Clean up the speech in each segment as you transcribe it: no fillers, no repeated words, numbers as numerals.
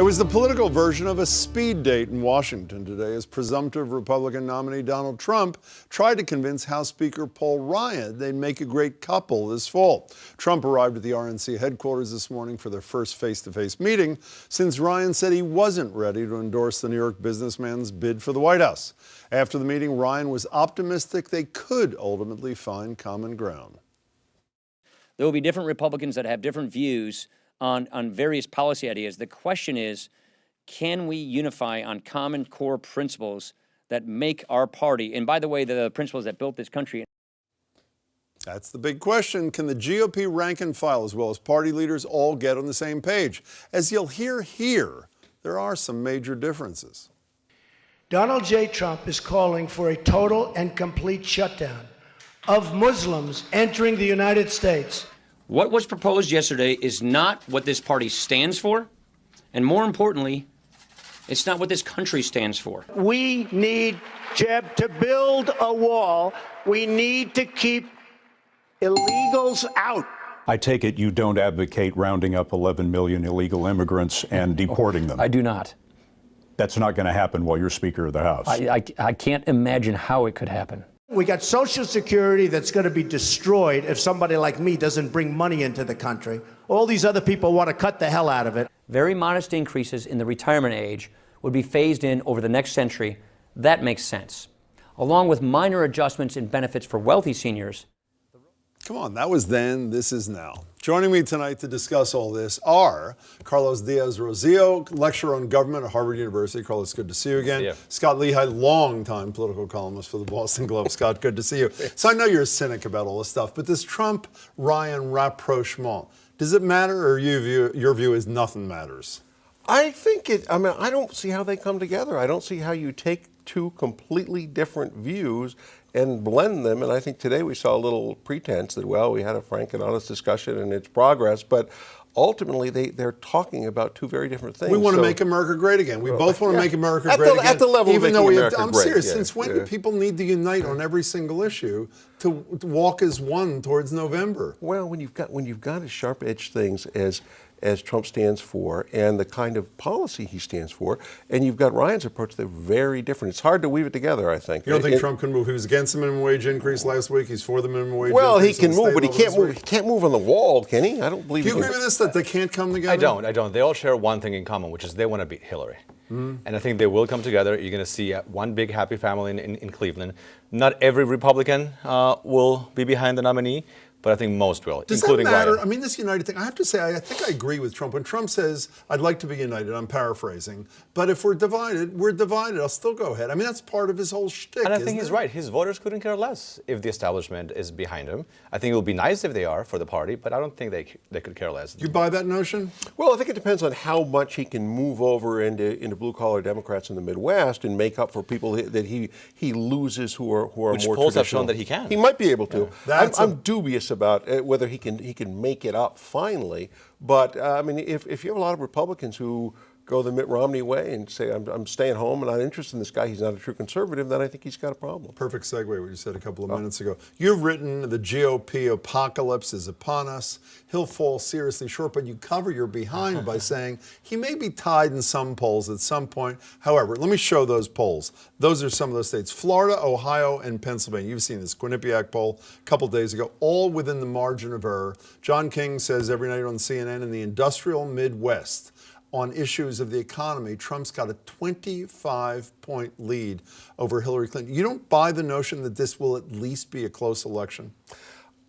It was the political version of a speed date in Washington today as presumptive Republican nominee Donald Trump tried to convince House Speaker Paul Ryan they'd make a great couple this fall. Trump arrived at the RNC headquarters this morning for their first face-to-face meeting since Ryan said he wasn't ready to endorse the New York businessman's bid for the White House. After the meeting, Ryan was optimistic they could ultimately find common ground. There will be different Republicans that have different views on various policy ideas. The question is, can we unify on common core principles that make our party, and by the way, the principles that built this country? That's the big question. Can the GOP rank and file as well as party leaders all get on the same page? As you'll hear here, there are some major differences. Donald J. Trump is calling for a total and complete shutdown of Muslims entering the United States. What was proposed yesterday is not what this party stands for, and more importantly, it's not what this country stands for. We need, Jeb, to build a wall. We need to keep illegals out. I take it you don't advocate rounding up 11 million illegal immigrants and deporting them. I do not. That's not going to happen while you're Speaker of the House. I can't imagine how it could happen. We got Social Security that's going to be destroyed if somebody like me doesn't bring money into the country. All these other people want to cut the hell out of it. Very modest increases in the retirement age would be phased in over the next century. That makes sense. Along with minor adjustments in benefits for wealthy seniors. Come on, that was then, this is now. Joining me tonight to discuss all this are Carlos Diaz-Rosio, lecturer on government at Harvard University. Carlos, good to see you again. Yeah. Scott Lehigh, longtime political columnist for the Boston Globe. Scott, good to see you. So I know you're a cynic about all this stuff, but this Trump-Ryan rapprochement, does it matter, or your view is nothing matters? I think I don't see how they come together. I don't see how you take two completely different views and blend them. And I think today we saw a little pretense that, well, we had a frank and honest discussion and it's progress, but ultimately they're talking about two very different things. We want to make America great again. We both want to make America great again. At the level of making America great. I'm serious. Since when do people need to unite on every single issue to walk as one towards November? Well, when you've got as sharp-edged things as Trump stands for and the kind of policy he stands for, and you've got Ryan's approach, they're very different. It's hard to weave it together, I think. You don't think Trump can move? He was against the minimum wage increase last week. He's for the minimum wage well, increase. Well, he can move, but he can't move. He can't move on the wall, can he? I don't believe. Do you agree with this, that they can't come together? I don't. They all share one thing in common, which is they want to beat Hillary. And I think they will come together. You're going to see one big happy family in Cleveland. Not every Republican will be behind the nominee, but I think most will, including that matter? Ryan. I mean, this united thing, I have to say, I think I agree with Trump. When Trump says, I'd like to be united, I'm paraphrasing, but if we're divided, we're divided. I'll still go ahead. I mean, that's part of his whole shtick, And I think he's right. His voters couldn't care less if the establishment is behind him. I think it would be nice if they are for the party, but I don't think they could care less. You buy that notion? Well, I think it depends on how much he can move over into blue-collar Democrats in the Midwest and make up for people that he loses who are more traditional. Which polls have shown that he can. He might be able to. Yeah. I'm dubious about whether he can make it up finally. But I mean, if you have a lot of Republicans who go the Mitt Romney way and say, I'm staying home and not interested in this guy, he's not a true conservative, then I think he's got a problem. Perfect segue, what you said a couple of minutes ago. You've written the GOP apocalypse is upon us. He'll fall seriously short, but you cover your behind by saying he may be tied in some polls at some point. However, let me show those polls. Those are some of those states: Florida, Ohio, and Pennsylvania. You've seen this Quinnipiac poll a couple days ago, all within the margin of error. John King says every night on CNN, in the industrial Midwest, on issues of the economy, Trump's got a 25-point lead over Hillary Clinton. You don't buy the notion that this will at least be a close election?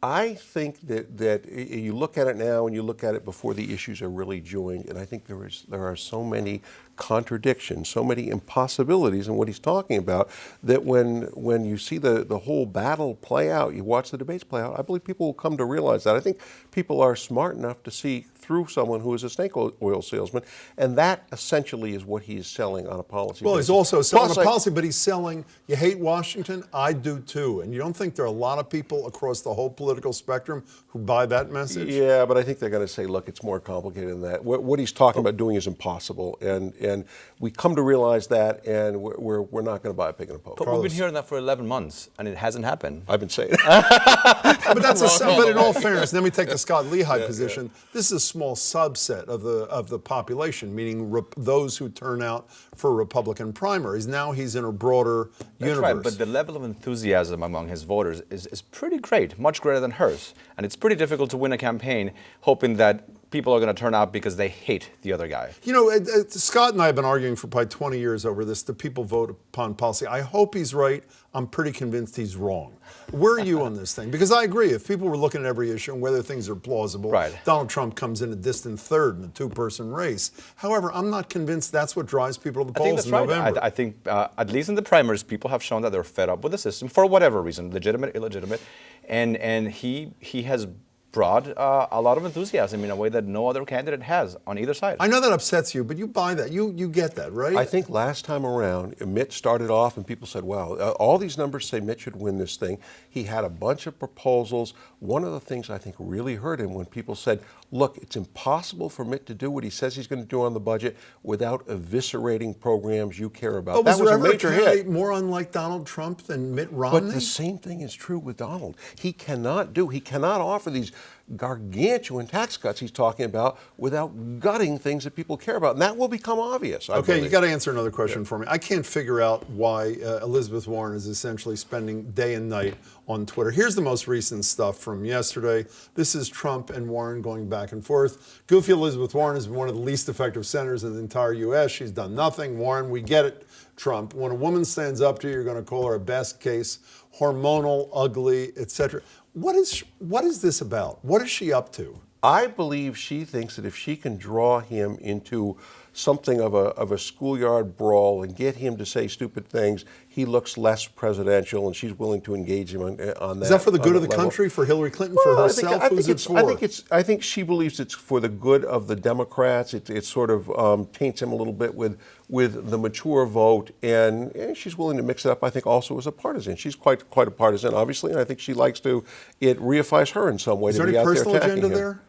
I think that you look at it now and you look at it before the issues are really joined, and I think there are so many contradictions, so many impossibilities in what he's talking about, that when you see the whole battle play out, you watch the debates play out, I believe people will come to realize that. I think people are smart enough to see through someone who is a snake oil salesman, and that essentially is what he is selling on a policy Well, basis. he's also selling a policy, but he's selling, you hate Washington? I do too. And you don't think there are a lot of people across the whole political spectrum who buy that message? Yeah, but I think they're going to say, look, it's more complicated than that. What he's talking about doing is impossible, and we come to realize that, and we're not going to buy a pig in a poke. But we've been hearing that for 11 months, and it hasn't happened. I've been saying But in all fairness, let me take the Scott Lehigh position. This is a small subset of the population, meaning those who turn out for Republican primaries. Now he's in a broader universe. Right, but the level of enthusiasm among his voters is pretty great, much greater than hers. And it's pretty difficult to win a campaign hoping that people are going to turn out because they hate the other guy. You know, Scott and I have been arguing for probably 20 years over this. Do people vote upon policy? I hope he's right. I'm pretty convinced he's wrong. Where are you on this thing? Because I agree, if people were looking at every issue and whether things are plausible, right, Donald Trump comes in a distant third in a two-person race. However, I'm not convinced that's what drives people to the polls in November. I think, at least in the primaries, people have shown that they're fed up with the system for whatever reason, legitimate, illegitimate, and he has brought a lot of enthusiasm in a way that no other candidate has on either side. I know that upsets you, but you buy that. You get that, right? I think last time around, Mitt started off and people said, wow, all these numbers say Mitt should win this thing. He had a bunch of proposals. One of the things I think really hurt him when people said, look, it's impossible for Mitt to do what he says he's going to do on the budget without eviscerating programs you care about. But that was there a ever major candidate hit. more unlike Donald Trump than Mitt Romney? But the same thing is true with Donald. He cannot offer these gargantuan tax cuts he's talking about without gutting things that people care about. And that will become obvious, I Okay, believe. you got to answer another question for me. I can't figure out why Elizabeth Warren is essentially spending day and night on Twitter. Here's the most recent stuff from yesterday. This is Trump and Warren going back and forth. Goofy Elizabeth Warren has been one of the least effective senators in the entire U.S. She's done nothing. Warren, we get it, Trump. When a woman stands up to you, you're going to call her a best case, hormonal, ugly, etc. What is this about? What is she up to? I believe she thinks that if she can draw him into something of a schoolyard brawl and get him to say stupid things, he looks less presidential, and she's willing to engage him on that. Is that for the good of the level. country, for Hillary Clinton, for herself? Who's it for? I think she believes it's for the good of the Democrats. It sort of taints him a little bit with the mature vote, and she's willing to mix it up. I think also as a partisan. She's quite a partisan, obviously, and I think she likes to. It reifies her in some way. Is to there be any out there personal attacking agenda him. there?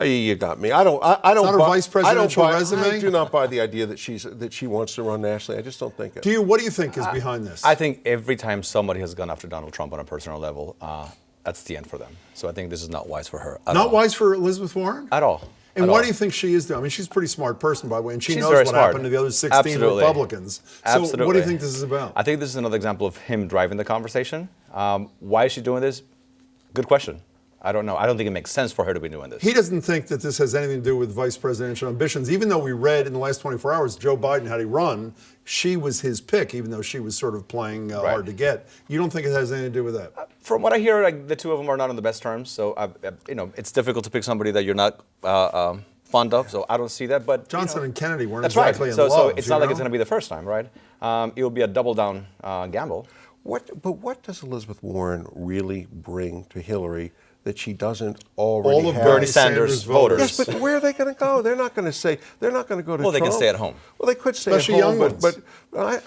You got me. I don't. It's not her vice presidential I resume? do not buy the idea that she wants to run nationally. I just don't think it. What do you think is behind this? I think every time somebody has gone after Donald Trump on a personal level, that's the end for them. So I think this is not wise for her at all. Not wise for Elizabeth Warren? At all. And why do you think she is doing? I mean, she's a pretty smart person, by the way, and she knows very what smart. happened to the other 16 Absolutely. Republicans. So Absolutely. what do you think this is about? I think this is another example of him driving the conversation. Why is she doing this? Good question. I don't know. I don't think it makes sense for her to be doing this. He doesn't think that this has anything to do with vice presidential ambitions, even though we read in the last 24 hours Joe Biden, had he run, she was his pick, even though she was sort of playing hard to get. You don't think it has anything to do with that? From what I hear, like, the two of them are not on the best terms. So, it's difficult to pick somebody that you're not fond of. So I don't see that. But Johnson and Kennedy weren't that's exactly right. in love. So it's not like know? it's going to be the first time, right? It will be a double down gamble. But what does Elizabeth Warren really bring to Hillary that she doesn't already All of have? Bernie Sanders voters. Yes, but where are they going to go? They're not going to go to Well, they can Trump. stay at home. Well, they could stay Especially at home, young ones. but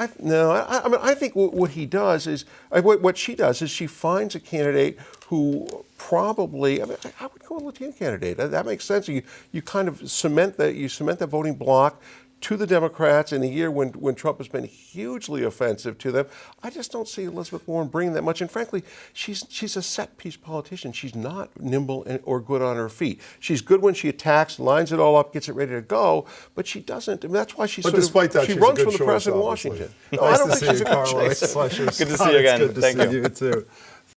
I think what he does is, what she does is she finds a candidate who probably, I would go with a Latino candidate. That makes sense. You kind of cement that voting bloc to the Democrats in a year when Trump has been hugely offensive to them. I just don't see Elizabeth Warren bringing that much. And frankly, she's a set-piece politician. She's not nimble or good on her feet. She's good when she attacks, lines it all up, gets it ready to go, but she doesn't. I mean, that's why she But despite that, she she's runs a good from the press choice, in obviously. Washington. Nice I don't to think see she's you, a good Carlos. choice. Pleasure. Good to see Scott, you it's again. Good to Thank see you. you too.